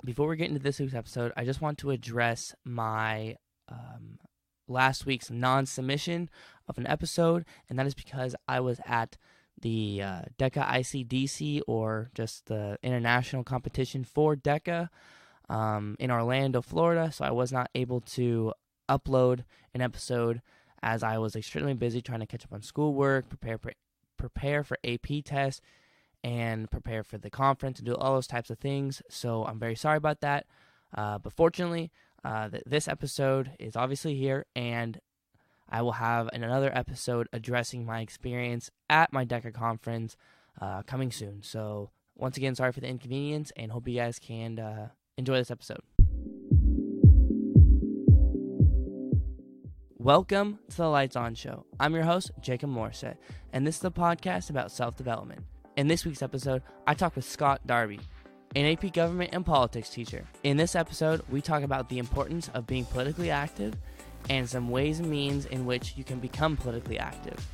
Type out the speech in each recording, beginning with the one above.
before we get into this week's episode, I just want to address my last week's non-submission of an episode, and that is because I was at the DECA ICDC, or just the international competition for DECA, in Orlando, Florida, so I was not able to upload an episode as I was extremely busy trying to catch up on schoolwork, prepare for AP tests, and prepare for the conference and do all those types of things. So I'm very sorry about that. But fortunately, this episode is obviously here, and I will have another episode addressing my experience at my DECA conference coming soon. So once again, sorry for the inconvenience, and hope you guys can enjoy this episode. Welcome to the Lights On Show. I'm your host, Jacob Morissette, and this is the podcast about self-development. In this week's episode, I talk with Scott Darby, an AP Government and Politics teacher. In this episode, we talk about the importance of being politically active and some ways and means in which you can become politically active.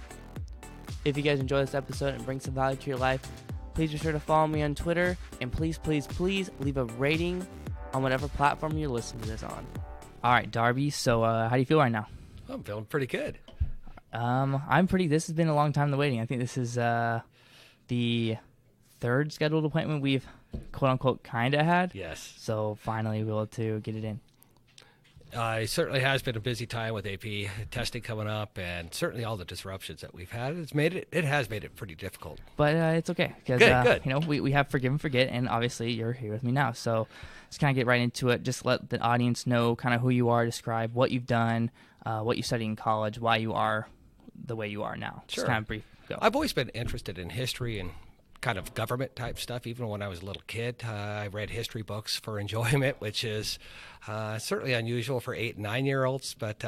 If you guys enjoy this episode and bring some value to your life, please be sure to follow me on Twitter, and please leave a rating on whatever platform you're listening to this on. All right, Darby, so how do you feel right now? I'm feeling pretty good. This has been a long time in the waiting. I think this is the third scheduled appointment we've quote-unquote kind of had. Yes. So finally we're able to get it in. It certainly has been a busy time with AP testing coming up, and certainly all the disruptions that we've had. It has made it pretty difficult. But it's okay, because good. We have Forgive and Forget, and obviously you're here with me now. So let's kind of get right into it. Just let the audience know kind of who you are, describe what you've done, what you studied in college, why you are the way you are now. Sure. Just kind of brief. Go. I've always been interested in history and kind of government type stuff. Even when I was a little kid, I read history books for enjoyment, which is certainly unusual for 8 and 9-year-olds. But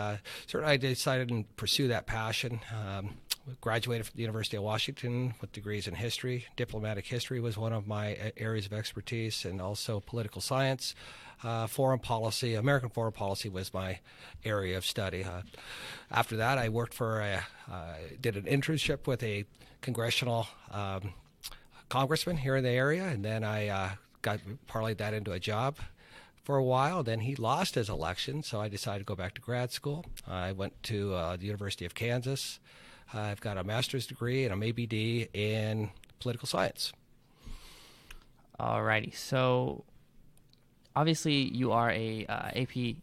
certainly I decided to pursue that passion. Graduated from the University of Washington with degrees in history. Diplomatic history was one of my areas of expertise, and also political science. Foreign policy, American foreign policy was my area of study. After that, I worked did an internship with a congressional congressman here in the area, and then I parlayed that into a job for a while. Then he lost his election, so I decided to go back to grad school. I went to the University of Kansas. I've got a master's degree and a MABD in political science. Alrighty, so obviously you are a AP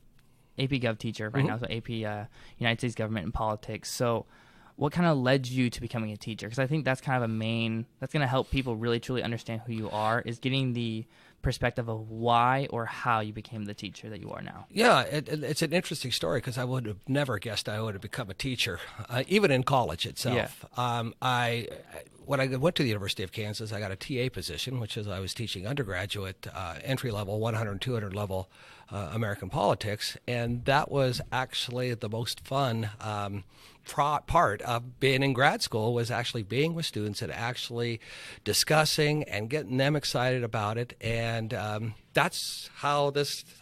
Gov teacher right now, so AP United States Government and Politics. So what kind of led you to becoming a teacher? Because I think that's kind of that's going to help people really truly understand who you are, is getting the perspective of why or how you became the teacher that you are now. Yeah, it's an interesting story, because I would have never guessed I would have become a teacher, even in college itself. Yeah. When I went to the University of Kansas, I got a TA position, which is I was teaching undergraduate, entry-level, 100, 200 level American politics, and that was actually the most fun part of being in grad school, was actually being with students and actually discussing and getting them excited about it. And that's how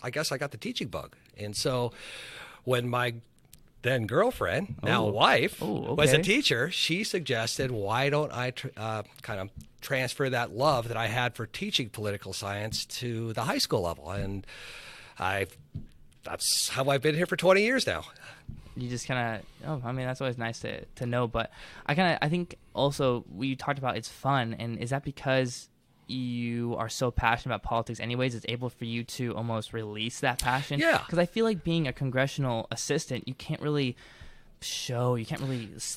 I guess I got the teaching bug. And so when my then girlfriend, now wife, was a teacher, she suggested, why don't I kind of transfer that love that I had for teaching political science to the high school level? And that's how I've been here for 20 years now. You just kind of, that's always nice to know. But I think also you talked about it's fun. And is that because you are so passionate about politics anyways, it's able for you to almost release that passion? Yeah. Because I feel like being a congressional assistant, you can't really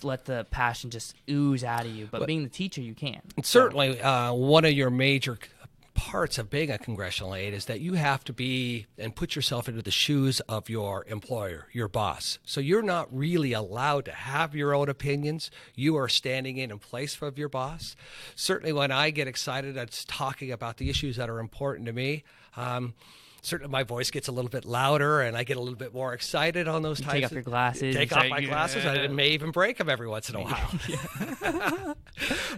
let the passion just ooze out of you. But being the teacher, you can. Certainly, one of your major parts of being a congressional aide is that you have to be and put yourself into the shoes of your employer, your boss. So you're not really allowed to have your own opinions. You are standing in place of your boss. Certainly when I get excited at talking about the issues that are important to me, certainly my voice gets a little bit louder and I get a little bit more excited on those types. Take off your glasses. Take off my glasses. I may even break them every once in a while.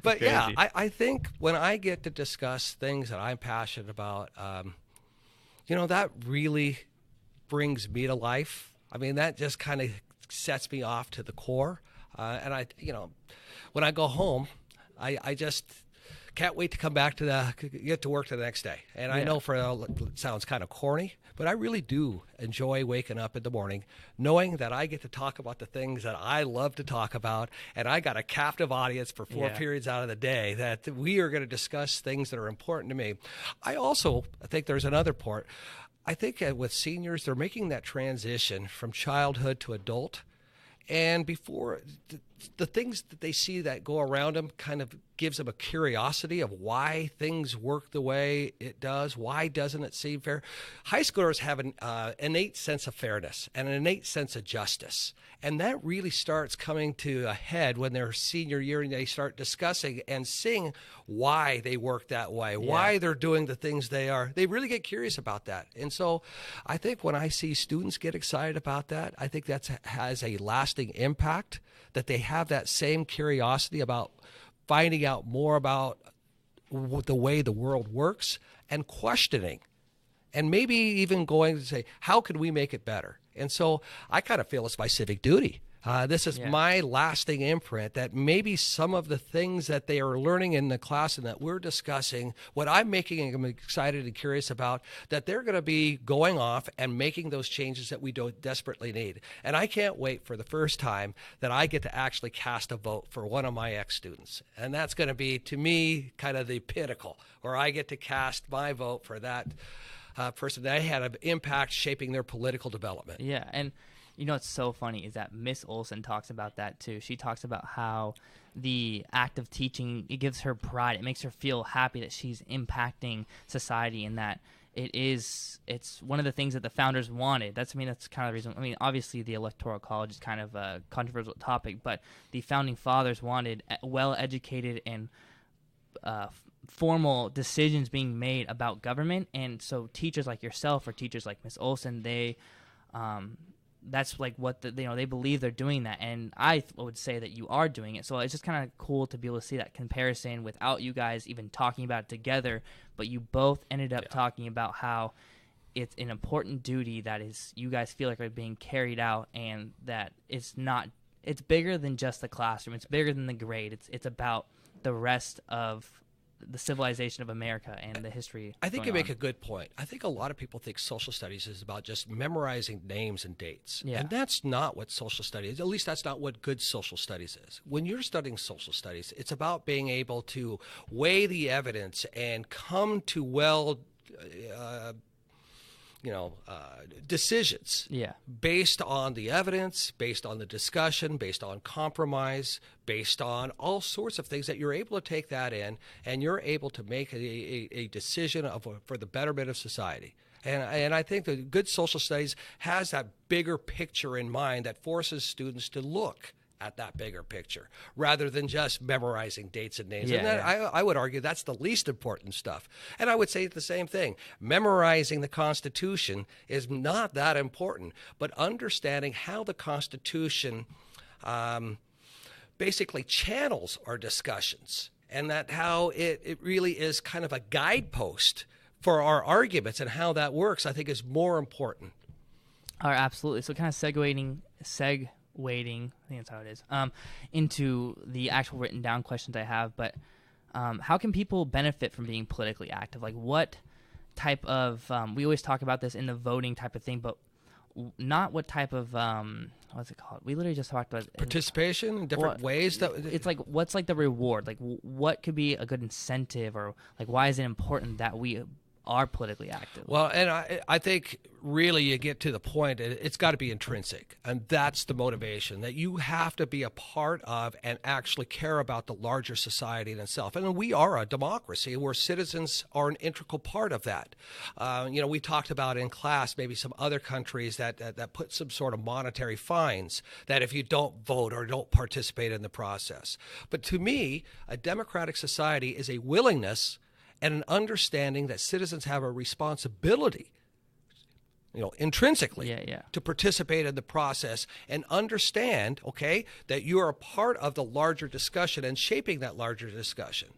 But yeah, I think when I get to discuss things that I'm passionate about, that really brings me to life. I mean, that just kind of sets me off to the core. And when I go home, I just can't wait to come back to get to work the next day. And I know it sounds kind of corny, but I really do enjoy waking up in the morning knowing that I get to talk about the things that I love to talk about, and I got a captive audience for 4 periods out of the day that we are going to discuss things that are important to me. I think there's another part. I think with seniors, they're making that transition from childhood to adult. And before, the things that they see that go around them kind of gives them a curiosity of why things work the way it does. Why doesn't it seem fair? High schoolers have an innate sense of fairness and an innate sense of justice. And that really starts coming to a head when they're senior year and they start discussing and seeing why they work that way, why they're doing the things they are. They really get curious about that. And so I think when I see students get excited about that, I think that has a lasting impact, that they have that same curiosity about finding out more about the way the world works and questioning. And maybe even going to say, how can we make it better? And so I kind of feel it's my civic duty. This is my lasting imprint that maybe some of the things that they are learning in the class and that we're discussing, what I'm making them excited and curious about, that they're going to be going off and making those changes that we desperately need. And I can't wait for the first time that I get to actually cast a vote for one of my ex-students. And that's going to be, to me, kind of the pinnacle, where I get to cast my vote for that person that had an impact shaping their political development. Yeah, and you know what's so funny is that Miss Olson talks about that too. She talks about how the act of teaching, it gives her pride. It makes her feel happy that she's impacting society, and that it's one of the things that the founders wanted. That's kind of the reason. I mean, obviously the Electoral College is kind of a controversial topic, but the founding fathers wanted well-educated and formal decisions being made about government. And so teachers like yourself or teachers like Miss Olson, they that's like what they believe they're doing that, and I would say that you are doing it. So it's just kind of cool to be able to see that comparison without you guys even talking about it together, but you both ended up talking about how it's an important duty that is you guys feel like are being carried out, and that it's bigger than just the classroom. It's bigger than the grade. It's about the rest of the civilization of America and the history. I think you make a good point. I think a lot of people think social studies is about just memorizing names and dates. Yeah. And that's not what social studies is. At least that's not what good social studies is. When you're studying social studies, it's about being able to weigh the evidence and come to decisions based on the evidence, based on the discussion, based on compromise, based on all sorts of things, that you're able to take that in and you're able to make a decision for the betterment of society. And I think that good social studies has that bigger picture in mind that forces students to look at that bigger picture rather than just memorizing dates and names. I would argue that's the least important stuff. And I would say the same thing. Memorizing the Constitution is not that important, but understanding how the Constitution basically channels our discussions, and that how it really is kind of a guidepost for our arguments, and how that works, I think, is more important. All right, absolutely. So kind of segueing, I think that's how it is, into the actual written down questions I have. But how can people benefit from being politically active? Like what type of, we always talk about this in the voting type of thing, but not what type of, what's it called? We literally just talked about participation in different ways. It's like, what's like the reward? Like what could be a good incentive, or like why is it important that we are politically active? Well, and I think really you get to the point, it's got to be intrinsic, and that's the motivation, that you have to be a part of and actually care about the larger society in itself. And we are a democracy where citizens are an integral part of that. We talked about in class maybe some other countries that put some sort of monetary fines that if you don't vote or don't participate in the process. But to me, a democratic society is a willingness and an understanding that citizens have a responsibility intrinsically Yeah. to participate in the process and understand, okay, that you are a part of the larger discussion and shaping that larger discussion.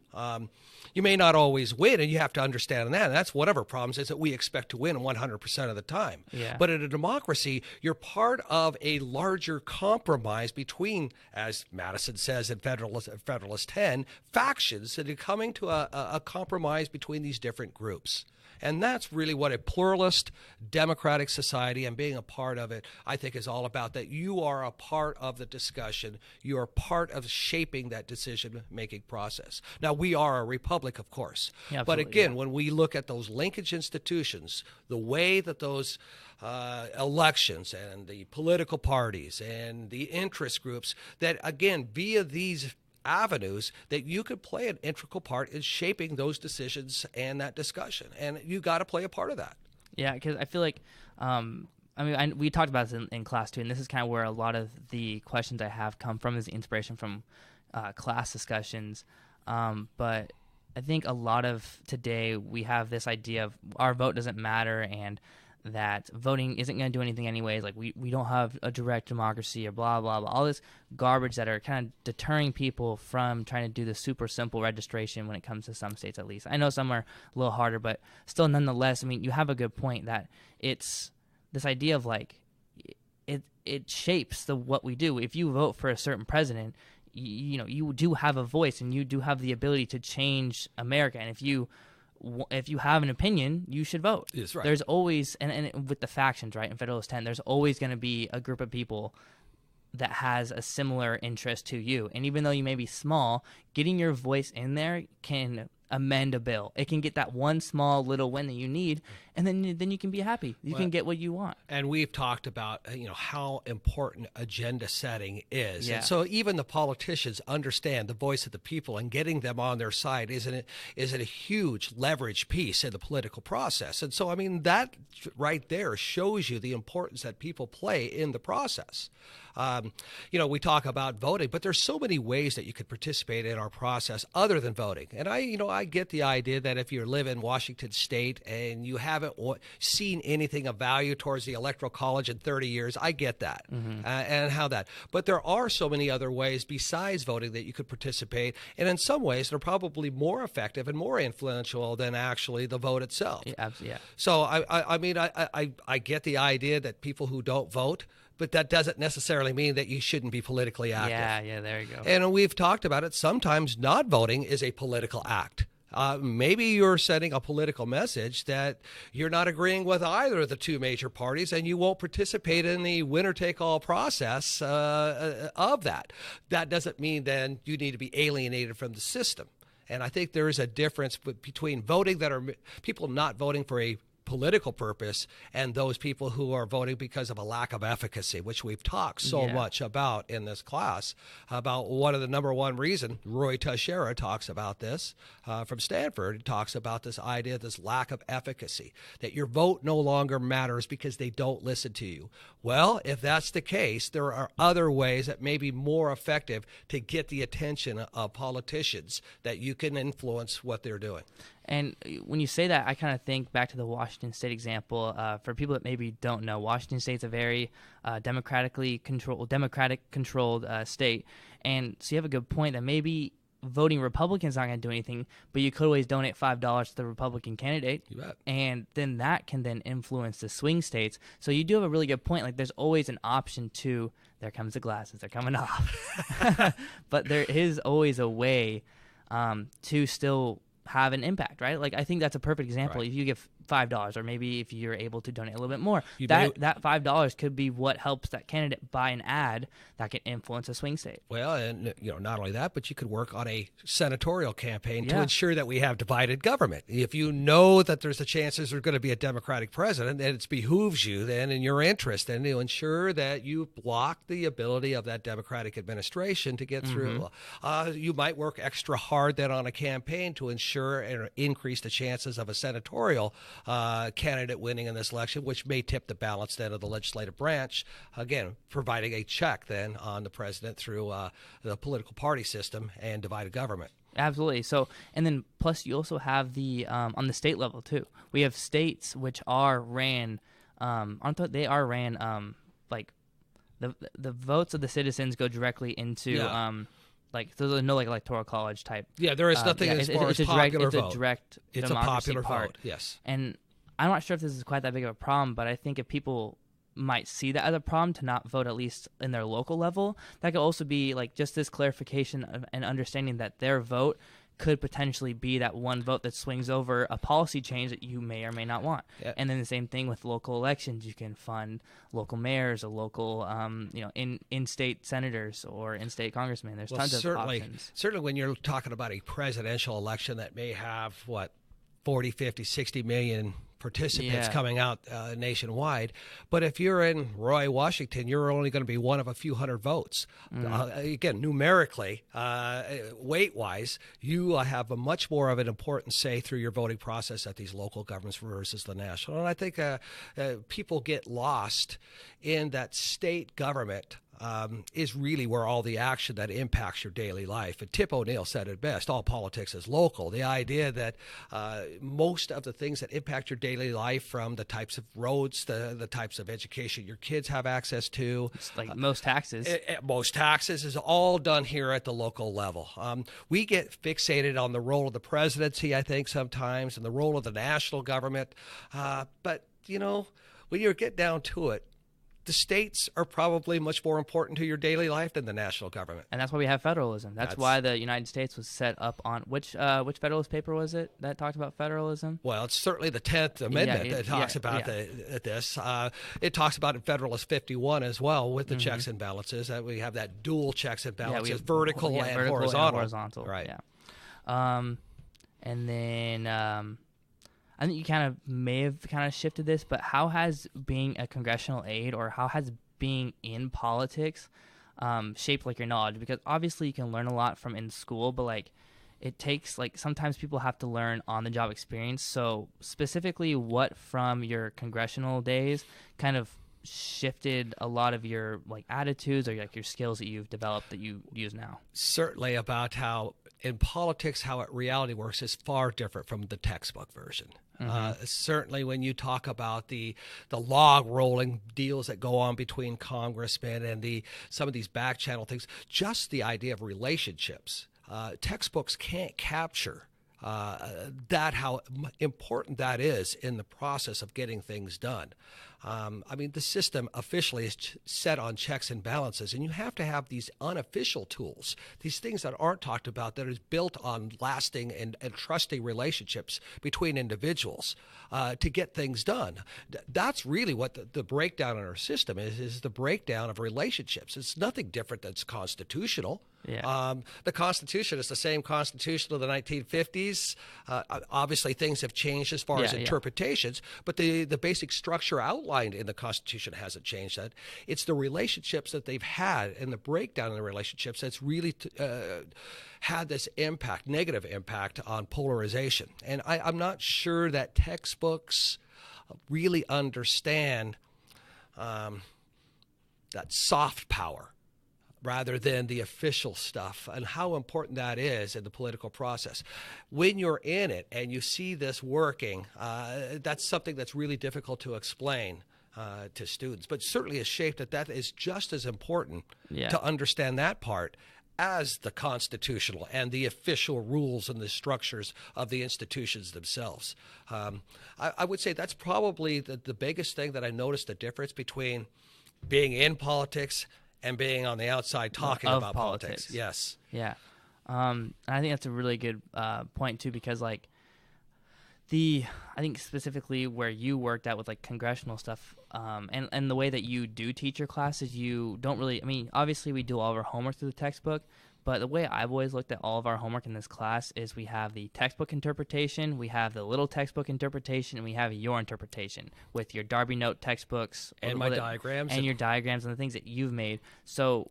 You may not always win, and you have to understand that. And that's whatever problems is that we expect to win 100% of the time. Yeah. But in a democracy, you're part of a larger compromise between, as Madison says in Federalist 10, factions that are coming to a compromise between these different groups. And that's really what a pluralist democratic society and being a part of it, I think, is all about, that you are a part of the discussion. You are part of shaping that decision-making process. Now, we are a republic, of course. Yeah, but again, yeah. when we look at those linkage institutions, the way that those elections and the political parties and the interest groups, that, again, via these avenues, that you could play an integral part in shaping those decisions and that discussion, and you got to play a part of that. Yeah, because I feel like, we talked about this in class too, and this is kind of where a lot of the questions I have come from, is the inspiration from class discussions. But I think a lot of today we have this idea of our vote doesn't matter, and that voting isn't going to do anything anyways. Like we don't have a direct democracy, or blah, blah, blah. All this garbage that are kind of deterring people from trying to do the super simple registration when it comes to some states, at least. I know some are a little harder, but still, nonetheless, you have a good point that it's this idea of like it shapes what we do. If you vote for a certain president, you do have a voice, and you do have the ability to change America. And if you have an opinion, you should vote. Yes, right. There's always, and with the factions, right, in Federalist 10, there's always going to be a group of people that has a similar interest to you. And even though you may be small, getting your voice in there can amend a bill. It can get that one small little win that you need, and then you can be happy. You can get what you want. And we've talked about how important agenda setting is. Yeah. And so even the politicians understand the voice of the people, and getting them on their side is a huge leverage piece in the political process. And so that right there shows you the importance that people play in the process. We talk about voting, but there's so many ways that you could participate in our process other than voting. And I get the idea that if you live in Washington State and you haven't seen anything of value towards the Electoral College in 30 years, I get that, and how that. But there are so many other ways besides voting that you could participate, and in some ways they're probably more effective and more influential than actually the vote itself. Yeah. So I get the idea that people who don't vote, but that doesn't necessarily mean that you shouldn't be politically active. Yeah, there you go. And we've talked about it. Sometimes not voting is a political act. Maybe you're sending a political message that you're not agreeing with either of the two major parties, and you won't participate in the winner-take-all process of that. That doesn't mean then you need to be alienated from the system. And I think there is a difference between voting that are people not voting for a political purpose, and those people who are voting because of a lack of efficacy, which we've talked so much about in this class, about one of the number one reason. Roy Teixeira talks about this from Stanford. He talks about this idea, this lack of efficacy, that your vote no longer matters because they don't listen to you. Well, if that's the case, there are other ways that may be more effective to get the attention of politicians, that you can influence what they're doing. And when you say that, I kind of think back to the Washington State example. For people that maybe don't know, Washington State's a very democratic controlled state. And so you have a good point that maybe voting Republican's not going to do anything, but you could always donate $5 to the Republican candidate. You bet. And then that can then influence the swing states. So you do have a really good point. Like, there's always an option to, there comes the glasses, they're coming off. But there is always a way to still have an impact, right? Like, I think that's a perfect example. Right. If you give $5, or maybe if you're able to donate a little bit more, that $5 could be what helps that candidate buy an ad that can influence a swing state. Well, and not only that, but you could work on a senatorial campaign to Yeah. ensure that we have divided government. If you know that there's a chance there's going to be a Democratic president, then it behooves you then in your interest then to ensure that you block the ability of that Democratic administration to get through. You might work extra hard then on a campaign to ensure and increase the chances of a senatorial candidate winning in this election, which may tip the balance then of the legislative branch, again, providing a check then on the president through the political party system and divided government. Absolutely. So, and then plus you also have the on the state level too. We have states which are ran they are ran like the votes of the citizens go directly into like there's no like electoral college type. Yeah, there is nothing as far as popular vote. It's a direct it's democracy a popular part. vote. Yes, and I'm not sure if this is quite that big of a problem, but I think if people might see that as a problem to not vote at least in their local level, that could also be like just this clarification and understanding that their vote could potentially be that one vote that swings over a policy change that you may or may not want. Yeah. And then the same thing with local elections. You can fund local mayors or local, in-state senators or in-state congressmen. There's tons of options. Certainly when you're talking about a presidential election that may have, 40, 50, 60 million participants coming out nationwide. But if you're in Roy, Washington, you're only going to be one of a few hundred votes. Again, numerically, weight-wise, you have a much more of an important say through your voting process at these local governments versus the national. And I think people get lost in that state government is really where all the action that impacts your daily life. And Tip O'Neill said it best, all politics is local. The idea that most of the things that impact your daily life, from the types of roads, the types of education your kids have access to. It's like most taxes. Most taxes is all done here at the local level. We get fixated on the role of the presidency, I think, sometimes, and the role of the national government. But, when you get down to it, the states are probably much more important to your daily life than the national government. And that's why we have federalism. That's why the United States was set up on which Federalist paper was it that talked about federalism? Well, it's certainly the 10th Amendment that talks about this. It talks about in Federalist 51 as well with the checks and balances, that we have that dual checks and balances, vertical and horizontal. Right. Yeah. And then I think you may have shifted this, but how has being a congressional aide, or how has being in politics shaped your knowledge? Because obviously you can learn a lot from in school, but it takes sometimes people have to learn on the job experience. So specifically, what from your congressional days kind of shifted a lot of your attitudes or your skills that you've developed that you use now? Certainly, about how in politics how reality works is far different from the textbook version. Certainly when you talk about the log rolling deals that go on between congressmen and some of these back channel things, just the idea of relationships, textbooks can't capture how important that is in the process of getting things done. The system officially is set on checks and balances, and you have to have these unofficial tools, these things that aren't talked about, that is built on lasting and trusting relationships between individuals to get things done. That's really what the breakdown in our system is the breakdown of relationships. It's nothing different that's constitutional. Yeah. The Constitution is the same Constitution of the 1950s. Obviously, things have changed as far as interpretations, but the basic structure outlined in the Constitution hasn't changed. That it's the relationships that they've had and the breakdown in the relationships that's really had this negative impact on polarization. And I'm not sure that textbooks really understand that soft power rather than the official stuff, and how important that is in the political process. When you're in it and you see this working, that's something that's really difficult to explain to students. But certainly is shaped that is just as important to understand that part as the constitutional and the official rules and the structures of the institutions themselves. I would say that's probably the biggest thing that I noticed the difference between being in politics and being on the outside talking about politics. Yes. Yeah. I think that's a really good point too, because I think specifically where you worked at with congressional stuff, and the way that you do teach your classes, you don't really, obviously we do all of our homework through the textbook, but the way I've always looked at all of our homework in this class is we have the textbook interpretation, we have the little textbook interpretation, and we have your interpretation with your Darby note textbooks. And my diagrams. And your diagrams and the things that you've made. So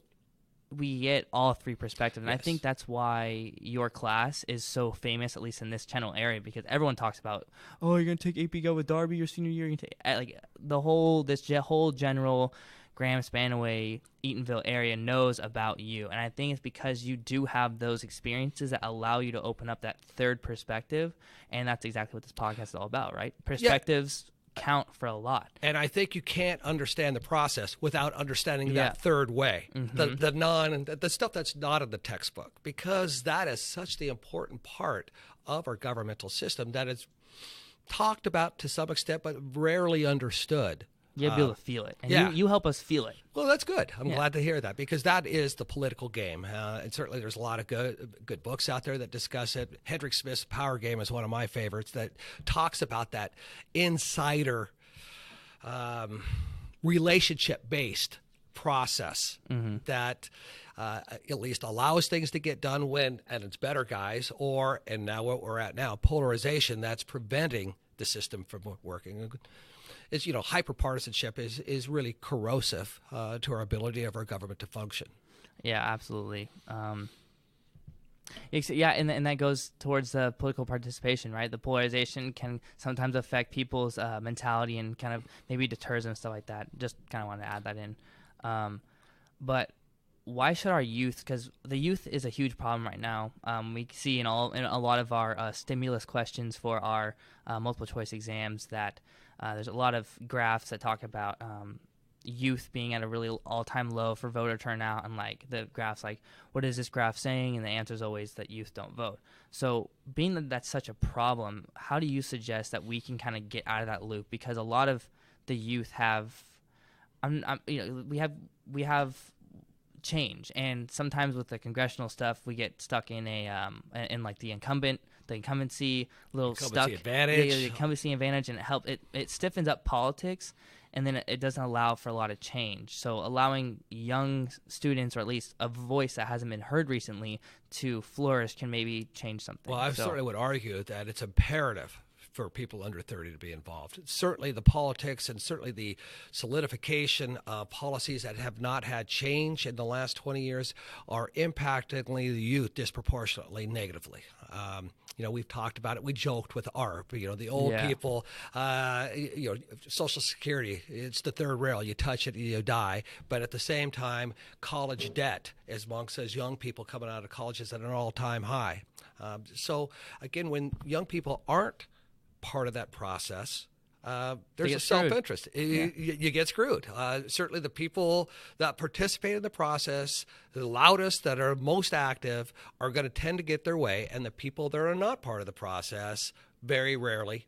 we get all three perspectives. And I think that's why your class is so famous, at least in this channel area, because everyone talks about, oh, you're going to take AP Gov with Darby your senior year. You're gonna take, this whole general Graham, Spanaway, Eatonville area knows about you. And I think it's because you do have those experiences that allow you to open up that third perspective. And that's exactly what this podcast is all about, right? Perspectives count for a lot. And I think you can't understand the process without understanding Yeah. that third way, Mm-hmm. the stuff that's not in the textbook, because that is such the important part of our governmental system that is talked about to some extent, but rarely understood. You have to be able to feel it. And yeah. you help us feel it. Well, that's good. I'm Yeah. glad to hear that, because that is the political game. And certainly there's a lot of good books out there that discuss it. Hendrik Smith's Power Game is one of my favorites that talks about that insider relationship-based process that at least allows things to get done when, and it's better guys, and now what we're at now, polarization that's preventing the system from working. It's, hyperpartisanship is really corrosive to our ability of our government to function. Yeah, absolutely. Yeah, and that goes towards the political participation, right? The polarization can sometimes affect people's mentality and kind of maybe deters them and stuff like that. Just kind of want to add that in. But why should our youth? Because the youth is a huge problem right now. We see in a lot of our stimulus questions for our multiple choice exams that there's a lot of graphs that talk about youth being at a really all-time low for voter turnout, and like the graphs, like, what is this graph saying? And the answer is always that youth don't vote. So being that that's such a problem, how do you suggest that we can kind of get out of that loop? Because a lot of the youth have, we have change, and sometimes with the congressional stuff, we get stuck in in like the incumbency little stuck advantage. The incumbency advantage, and it stiffens up politics. And then it doesn't allow for a lot of change. So allowing young students, or at least a voice that hasn't been heard recently, to flourish can maybe change something. Well, I certainly would argue that it's imperative for people under 30 to be involved. Certainly the politics and certainly the solidification of policies that have not had change in the last 20 years are impacting the youth disproportionately negatively. We've talked about it. We joked with ARP, the old people, Social Security, it's the third rail. You touch it, you die. But at the same time, college debt, as Monk says, young people coming out of college is at an all-time high. So, again, when young people aren't part of that process, there's a self-interest. You get screwed. Certainly the people that participate in the process, the loudest, that are most active, are going to tend to get their way, and the people that are not part of the process very rarely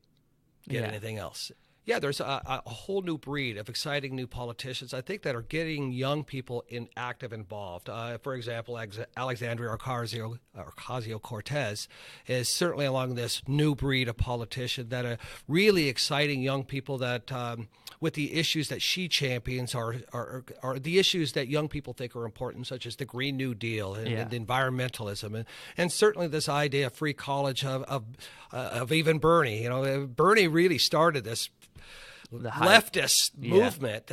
get anything else. Yeah, there's a whole new breed of exciting new politicians, I think, that are getting young people involved. For example, Alexandria Ocasio-Cortez is certainly along this new breed of politician that are really exciting young people that, with the issues that she champions, are the issues that young people think are important, such as the Green New Deal and environmentalism, and certainly this idea of free college of even Bernie. Bernie really started this leftist movement.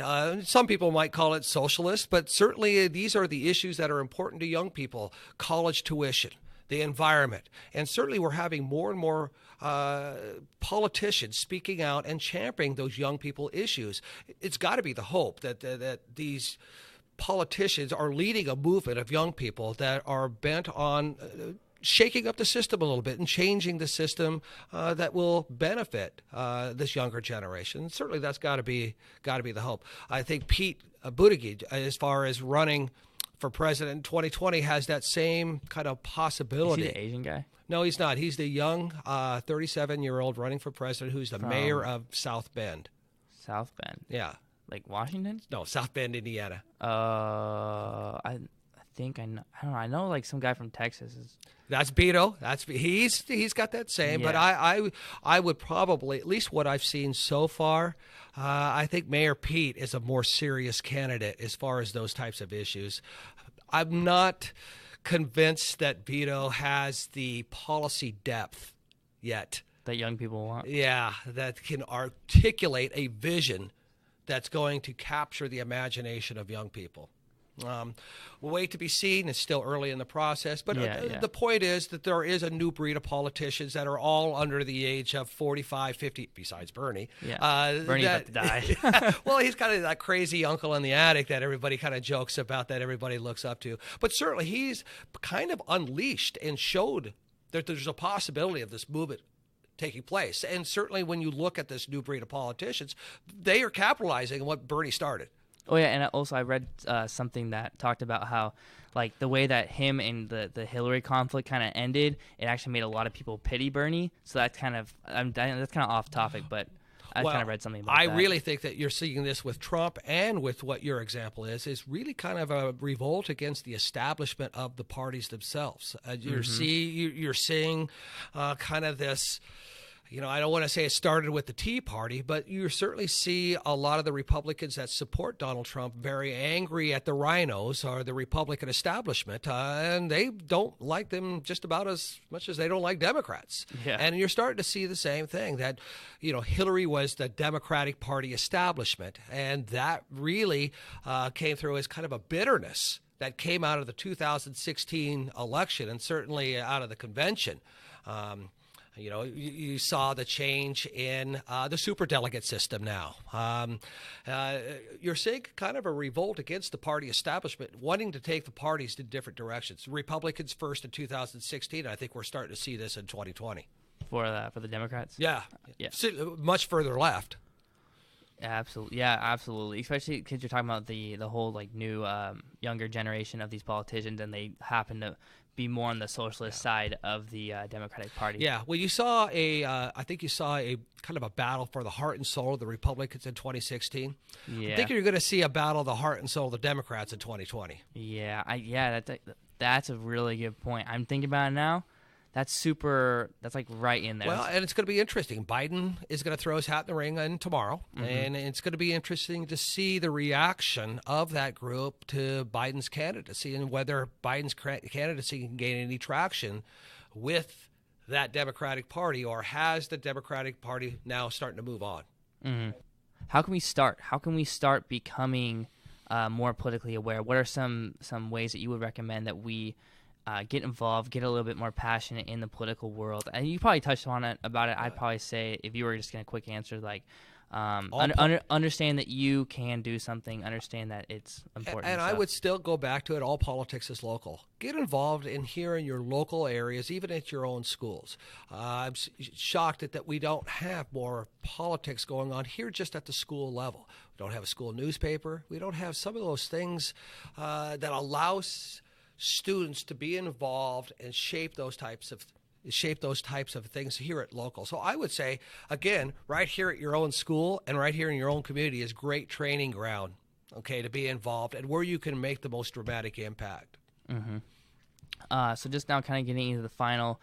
Some people might call it socialist, but certainly these are the issues that are important to young people: college tuition, the environment, and certainly we're having more and more politicians speaking out and championing those young people issues. It's got to be the hope that these politicians are leading a movement of young people that are bent on shaking up the system a little bit and changing the system that will benefit this younger generation. Certainly, that's got to be the hope. I think Pete Buttigieg, as far as running for president in 2020, has that same kind of possibility. Is he the Asian guy? No, he's not. He's the young 37-year-old running for president who's the mayor of South Bend. South Bend? Yeah. Like Washington? No, South Bend, Indiana. I think I know. I don't know. I know like some guy from Texas is. That's Beto. He's got that same. But I would probably, at least what I've seen so far, I think Mayor Pete is a more serious candidate as far as those types of issues. I'm not convinced that Beto has the policy depth yet that young people want. Yeah, that can articulate a vision that's going to capture the imagination of young people. We'll wait to be seen. It's still early in the process. But the point is that there is a new breed of politicians that are all under the age of 45, 50, besides Bernie. Yeah, Bernie's about to die. Well, he's kind of that crazy uncle in the attic that everybody kind of jokes about, that everybody looks up to. But certainly he's kind of unleashed and showed that there's a possibility of this movement taking place. And certainly when you look at this new breed of politicians, they are capitalizing on what Bernie started. Oh yeah, and also I read something that talked about how, like, the way that him and the Hillary conflict kind of ended, it actually made a lot of people pity Bernie. So that's kind of that's kind of off topic, but I kind of read something about that. I really think that you're seeing this with Trump and with what your example is really kind of a revolt against the establishment of the parties themselves. You're seeing kind of this. I don't want to say it started with the Tea Party, but you certainly see a lot of the Republicans that support Donald Trump very angry at the rhinos or the Republican establishment, and they don't like them just about as much as they don't like Democrats. Yeah. And you're starting to see the same thing, that, Hillary was the Democratic Party establishment, and that really came through as kind of a bitterness that came out of the 2016 election and certainly out of the convention. You saw the change in the superdelegate system now. You're seeing kind of a revolt against the party establishment, wanting to take the parties in different directions. Republicans first in 2016. I think we're starting to see this in 2020. For the Democrats? Yeah. Yeah. Much further left. Absolutely, yeah, absolutely. Especially because you're talking about the whole like new younger generation of these politicians, and they happen to be more on the socialist side of the Democratic Party. Yeah, well, I think you saw a kind of a battle for the heart and soul of the Republicans in 2016. Yeah. I think you're going to see a battle of the heart and soul of the Democrats in 2020. Yeah, that's a really good point. I'm thinking about it now. That's like right in there. Well, and it's going to be interesting. Biden is going to throw his hat in the ring tomorrow, and it's going to be interesting to see the reaction of that group to Biden's candidacy and whether Biden's candidacy can gain any traction with that Democratic Party, or has the Democratic Party now starting to move on? Mm-hmm. How can we start? How can we start becoming more politically aware? What are some ways that you would recommend that we get involved, get a little bit more passionate in the political world? And you probably touched on it about it. I'd probably say, if you were just going to quick answer, like understand that you can do something, understand that it's important. And I would still go back to it. All politics is local. Get involved here in your local areas, even at your own schools. I'm shocked that we don't have more politics going on here just at the school level. We don't have a school newspaper. We don't have some of those things that allows students to be involved and shape those types of things here at local. So I would say, again, right here at your own school and right here in your own community is great training ground, okay, to be involved and where you can make the most dramatic impact. Mm-hmm. So just now kind of getting into the final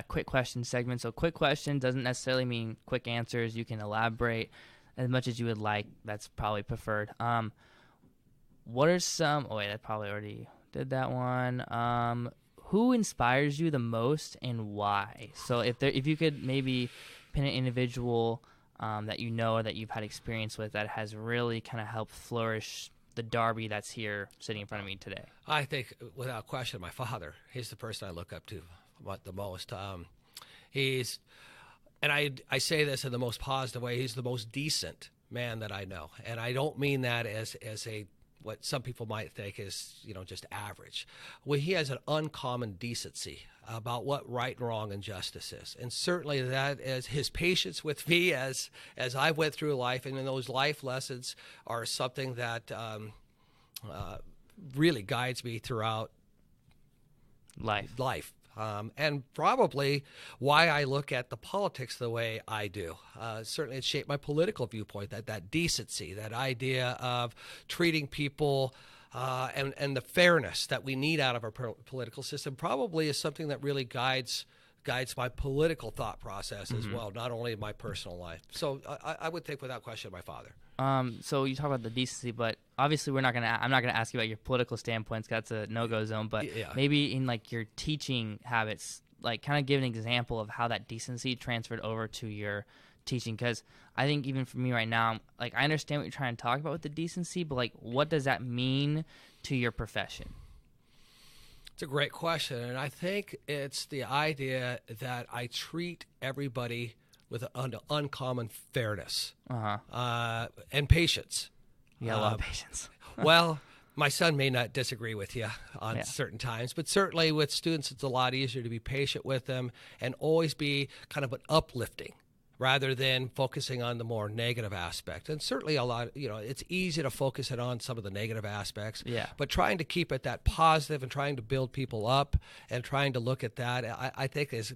quick question segment. So quick question doesn't necessarily mean quick answers. You can elaborate as much as you would like. That's probably preferred. What are some... Oh, wait, I probably already did that one. Who inspires you the most and why? So if you could maybe pin an individual that you know or that you've had experience with that has really kind of helped flourish the Darby that's here sitting in front of me today. I think, without question, my father. He's the person I look up to the most. He's, and I say this in the most positive way, he's the most decent man that I know. And I don't mean that as a what some people might think is, just average. Well, he has an uncommon decency about what right and wrong and justice is. And certainly that is his patience with me as I went through life, and then those life lessons are something that really guides me throughout life. And probably why I look at the politics the way I do. Certainly it shaped my political viewpoint, that decency, that idea of treating people and the fairness that we need out of our political system probably is something that really guides my political thought process as well, not only my personal life. So I would think without question my father. So you talk about the decency, but obviously I'm not gonna ask you about your political standpoints. That's a no-go zone. But maybe in like your teaching habits, like kind of give an example of how that decency transferred over to your teaching. Because I think even for me right now, like I understand what you're trying to talk about with the decency, but like what does that mean to your profession? It's a great question, and I think it's the idea that I treat everybody with an uncommon fairness and patience. You got a lot of patience. Well, My son may not disagree with you on certain times, but certainly with students, it's a lot easier to be patient with them and always be kind of an uplifting rather than focusing on the more negative aspect. And certainly it's easy to focus it on some of the negative aspects, but trying to keep it that positive and trying to build people up and trying to look at that, I think is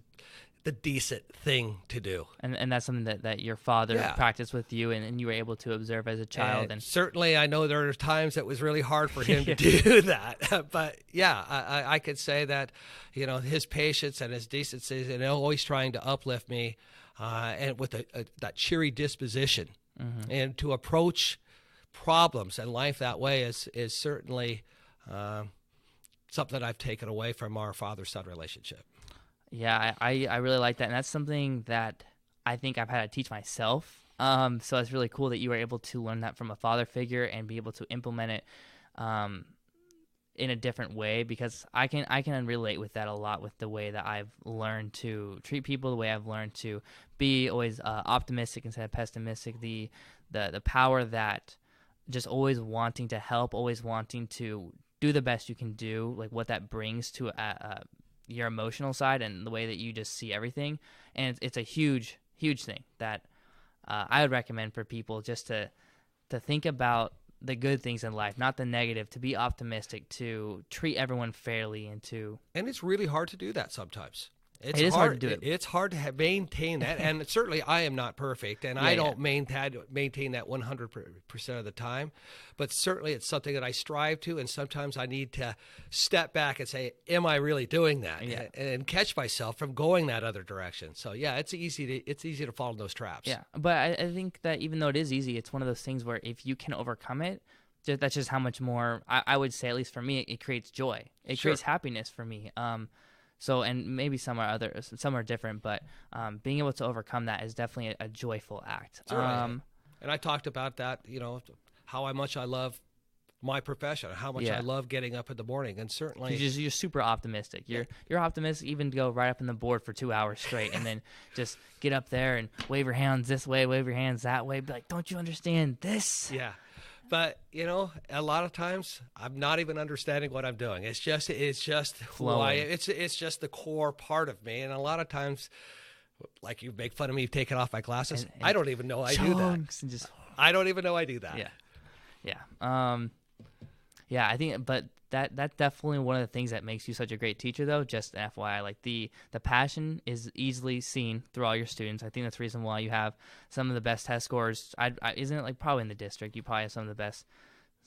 the decent thing to do. And that's something that your father practiced with you and you were able to observe as a child. And certainly I know there are times that was really hard for him to do that. But I could say that, his patience and his decency and always trying to uplift me and with that cheery disposition and to approach problems and life that way is certainly something that I've taken away from our father-son relationship. Yeah, I really like that, and that's something that I think I've had to teach myself. So it's really cool that you were able to learn that from a father figure and be able to implement it in a different way, because I can relate with that a lot with the way that I've learned to treat people, the way I've learned to be always optimistic instead of pessimistic, the power that just always wanting to help, always wanting to do the best you can do, like what that brings to your emotional side and the way that you just see everything. And it's a huge thing that I would recommend for people, just to think about the good things in life, not the negative, to be optimistic, to treat everyone fairly, and it's really hard to do that sometimes. It is hard to do it. It's hard to maintain that, and certainly I am not perfect, and I don't maintain that 100% of the time, but certainly it's something that I strive to, and sometimes I need to step back and say, am I really doing that? And catch myself from going that other direction. So it's easy to fall in those traps. Yeah, but I think that even though it is easy, it's one of those things where if you can overcome it, that's just how much more, I would say, at least for me, it creates joy. It creates happiness for me. So, and maybe some are different, but being able to overcome that is definitely a joyful act. And I talked about that, how much I love my profession, how much I love getting up in the morning, and certainly you're super optimistic. You're optimistic even to go right up in the board for 2 hours straight, and then just get up there and wave your hands this way, wave your hands that way, be like, don't you understand this? Yeah. But, a lot of times I'm not even understanding what I'm doing. It's just who I am. It's just the core part of me. And a lot of times, like you make fun of me taking off my glasses, and I don't even know I do that. I don't even know I do that. Yeah, I think, but that's definitely one of the things that makes you such a great teacher, though. Just an FYI, like the passion is easily seen through all your students. I think that's the reason why you have some of the best test scores. Isn't it like probably in the district? You probably have some of the best.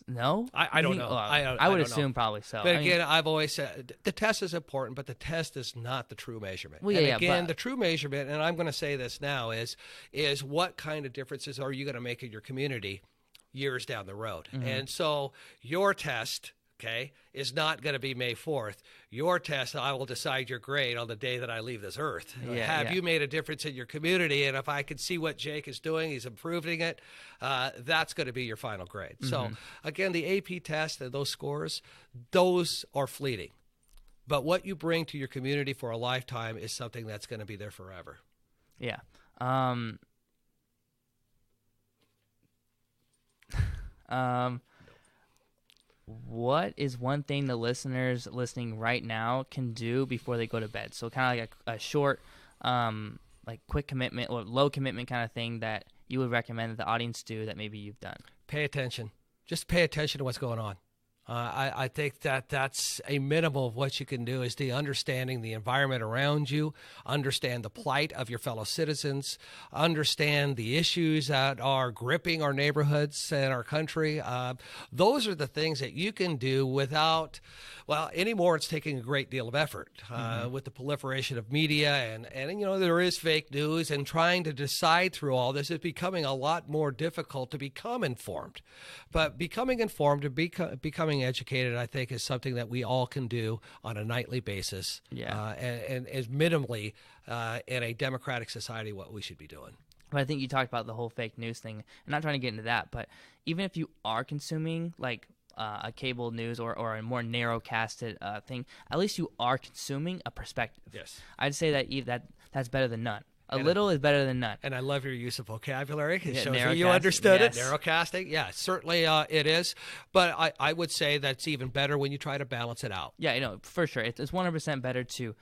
No, I don't know. I would assume probably so. But again, I've always said the test is important, but the test is not the true measurement. Well, the true measurement, and I'm going to say this now, is what kind of differences are you going to make in your community years down the road? And so your test, is not going to be May 4th. Your test, I will decide your grade on the day that I leave this earth. Have you made a difference in your community? And if I can see what Jake is doing, he's improving it, that's going to be your final grade. So, again, the AP test and those scores, those are fleeting. But what you bring to your community for a lifetime is something that's going to be there forever. Yeah. What is one thing the listeners listening right now can do before they go to bed? So kind of like a short, like quick commitment or low commitment kind of thing that you would recommend that the audience do that maybe you've done. Pay attention. Just pay attention to what's going on. I think that's a minimum of what you can do, is the understanding the environment around you, understand the plight of your fellow citizens, understand the issues that are gripping our neighborhoods and our country. Those are the things that you can do without, anymore it's taking a great deal of effort with the proliferation of media and there is fake news, and trying to decide through all this is becoming a lot more difficult to become informed. But becoming informed and becoming educated, I think, is something that we all can do on a nightly basis. And is minimally in a democratic society what we should be doing. But I think you talked about the whole fake news thing. I'm not trying to get into that, but even if you are consuming like a cable news or a more narrow casted thing, at least you are consuming a perspective. Yes, I'd say that that's better than none. A little is better than none. And I love your use of vocabulary. It shows narrow that you casting, understood yes. it. Narrowcasting, yeah, certainly it is. But I would say that's even better when you try to balance it out. Yeah, for sure. It's 100% better to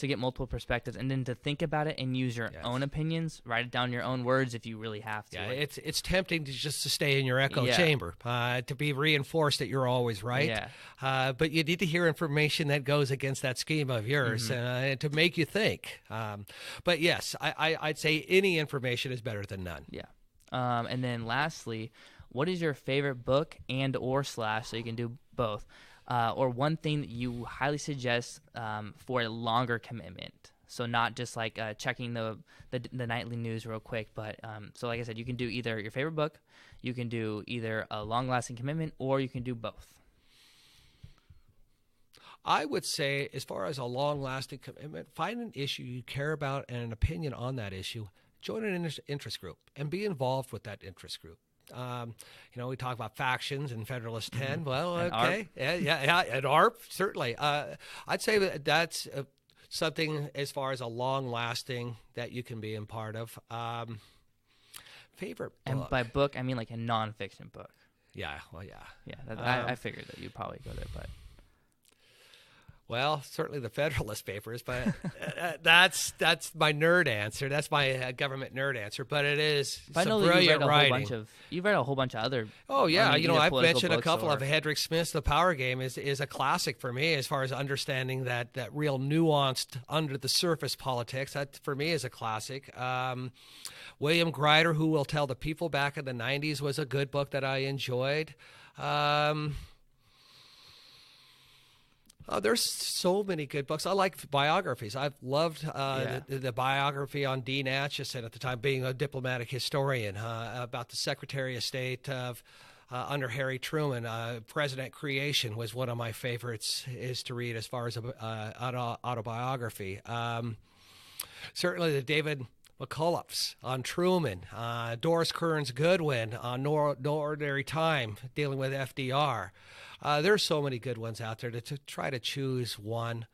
get multiple perspectives and then to think about it and use your own opinions. Write it down in your own words if you really have to. Yeah, it's tempting to stay in your echo chamber, to be reinforced that you're always right. Yeah. But you need to hear information that goes against that scheme of yours and to make you think. But yes, I'd say any information is better than none. Yeah. And then lastly, what is your favorite book and/or / so you can do both? Or one thing that you highly suggest for a longer commitment. So not just like checking the nightly news real quick, but so like I said, you can do either your favorite book, you can do either a long-lasting commitment, or you can do both. I would say, as far as a long-lasting commitment, find an issue you care about and an opinion on that issue. Join an interest group and be involved with that interest group. We talk about factions and Federalist 10. Well, and okay. Yeah, and ARP, certainly. I'd say that's something as far as a long-lasting that you can be in part of. Favorite book? And by book, I mean like a nonfiction book. Yeah, well, yeah. Yeah, I figured that you'd probably go there, but... Well, certainly the Federalist Papers, but that's my nerd answer. That's my government nerd answer. But it is some brilliant writing. You've read a whole bunch of other. Oh yeah, I've mentioned a couple of Hedrick Smith's. The Power Game is a classic for me as far as understanding that real nuanced under the surface politics. That for me is a classic. William Greider, Who Will Tell the People, back in the '90s, was a good book that I enjoyed. There's so many good books. I like biographies. I've loved the biography on Dean Acheson, at the time being a diplomatic historian, about the Secretary of State of under Harry Truman. President Creation was one of my favorites is to read as far as autobiography. Certainly the David McCullough's on Truman, Doris Kearns Goodwin on No Ordinary Time, dealing with FDR. There's so many good ones out there to try to choose one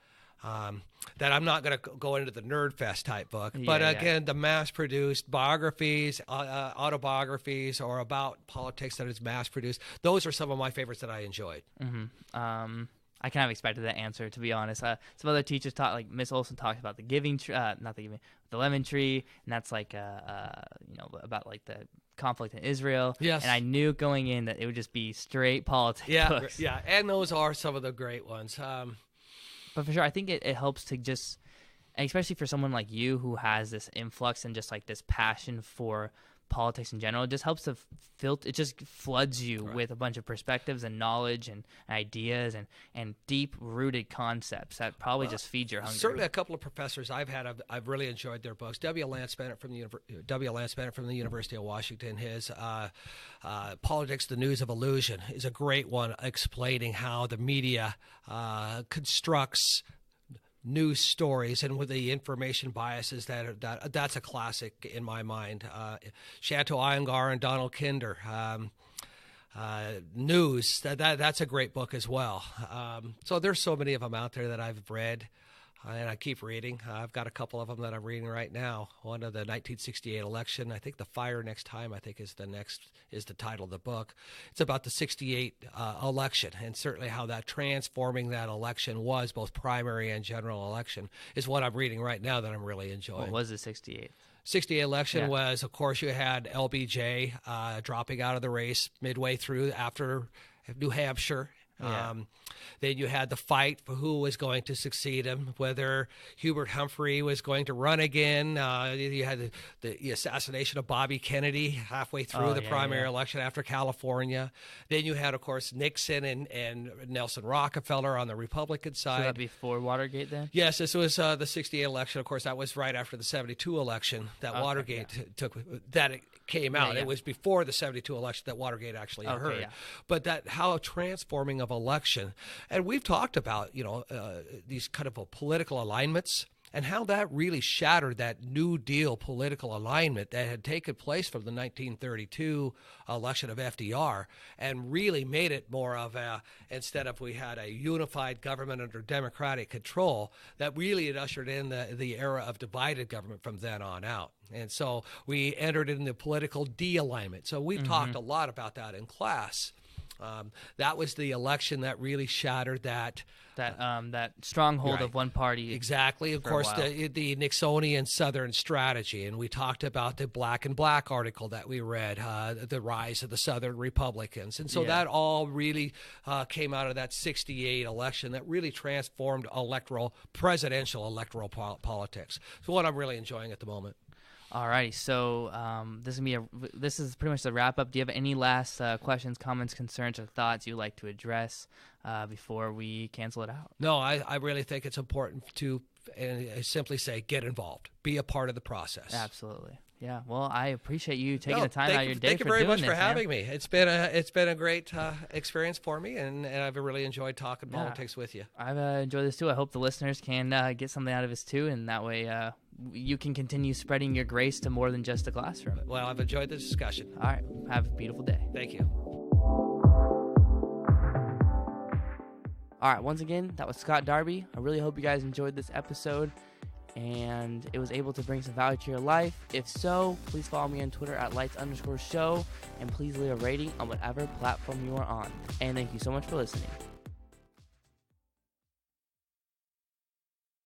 that I'm not going to go into the nerd fest type book. But again, the mass-produced biographies, autobiographies, or about politics that is mass-produced, those are some of my favorites that I enjoyed. Mm-hmm. I kind of expected that answer, to be honest. Some other teachers taught, like Miss Olson talked about the the lemon tree, and that's like about like the conflict in Israel. Yes. And I knew going in that it would just be straight politics books. Yeah, and those are some of the great ones. But for sure, I think it helps to just, especially for someone like you who has this influx and just like this passion for politics in general, it just helps to it just floods you with a bunch of perspectives and knowledge and ideas and deep rooted concepts that probably just feed your hunger. Certainly a couple of professors I've had, I've really enjoyed their books. W. Lance Bennett from the University of Washington, his Politics, the News of Illusion is a great one, explaining how the media constructs news stories and with the information biases that's a classic in my mind. Shanto Iyengar and Donald Kinder, News, that's a great book as well. So there's so many of them out there that I've read and I keep reading. I've got a couple of them that I'm reading right now. One of the 1968 election. I think The Fire Next Time, I think is the title of the book. It's about the 68 election, and certainly how that transforming that election was, both primary and general election, is what I'm reading right now that I'm really enjoying. What was the 68? 68 election was, of course, you had LBJ dropping out of the race midway through after New Hampshire. Then you had the fight for who was going to succeed him, whether Hubert Humphrey was going to run again. You had the assassination of Bobby Kennedy halfway through the primary election after California. Then you had, of course, Nixon and Nelson Rockefeller on the Republican side. So that before Watergate then? Yes, this was the 68 election. Of course, that was right after the 72 election that Watergate took. That it came out. It was before the 72 election that Watergate actually occurred. But how transforming of election. And we've talked about, these kind of political alignments and how that really shattered that New Deal political alignment that had taken place from the 1932 election of FDR, and really made it more of a, instead of we had a unified government under Democratic control, that really had ushered in the era of divided government from then on out. And so we entered in the political de-alignment. So we've talked a lot about that in class. That was the election that really shattered that stronghold right. of one party. Exactly. Of course, the Nixonian Southern strategy. And we talked about the Black and Black article that we read, the rise of the Southern Republicans. And so that all really came out of that 68 election that really transformed presidential electoral politics. So what I'm really enjoying at the moment. Alrighty, so this is pretty much the wrap up. Do you have any last questions, comments, concerns, or thoughts you'd like to address before we cancel it out? No, I really think it's important to simply say get involved, be a part of the process. Absolutely. Yeah. Well, I appreciate you taking the time out of your day for doing this. Thank you very much for having me. It's been a great experience for me, and I've really enjoyed talking politics with you. I've enjoyed this too. I hope the listeners can get something out of this too, and that way you can continue spreading your grace to more than just the classroom. Well, I've enjoyed the discussion. All right. Have a beautiful day. Thank you. All right. Once again, that was Scott Darby. I really hope you guys enjoyed this episode and it was able to bring some value to your life. If so, please follow me on Twitter at lights_show, and please leave a rating on whatever platform you are on. And thank you so much for listening.